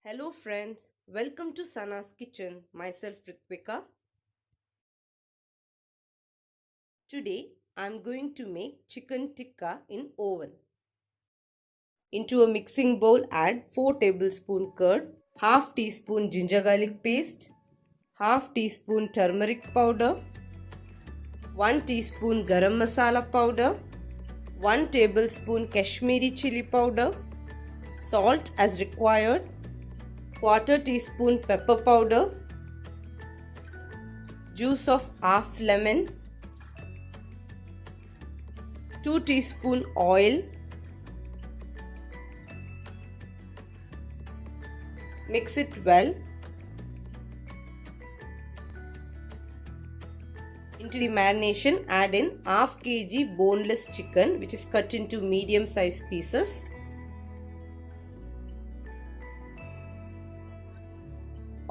Hello friends, welcome to Sana's Kitchen. Myself Ritvika. Today I am going to make chicken tikka in oven. Into a mixing bowl add 4 tablespoon curd, half teaspoon ginger garlic paste, half teaspoon turmeric powder, 1 teaspoon garam masala powder, 1 tablespoon Kashmiri chilli powder, salt as required, quarter teaspoon pepper powder, juice of half lemon, 2 teaspoon oil. Mix it well. Into the marination add in half kg boneless chicken which is cut into medium size pieces.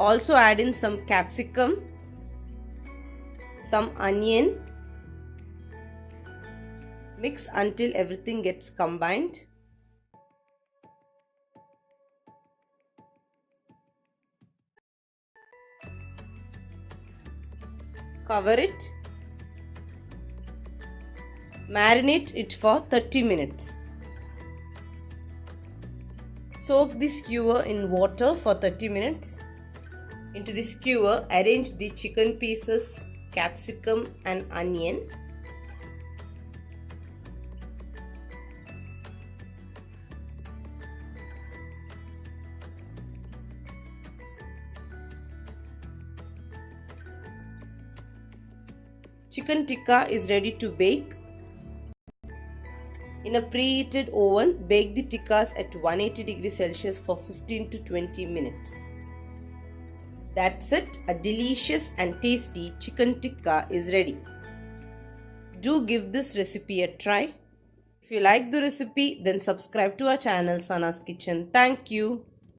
Also add in some capsicum, some onion. Mix until everything gets combined. Cover it. Marinate it for 30 minutes. Soak the skewer in water for 30 minutes. Into the skewer, arrange the chicken pieces, capsicum and onion. Chicken tikka is ready to bake. In a preheated oven, bake the tikkas at 180 degrees Celsius for 15 to 20 minutes. That's it, a delicious and tasty chicken tikka is ready. Do give this recipe a try. If you like the recipe, then subscribe to our channel Sana's Kitchen. Thank you.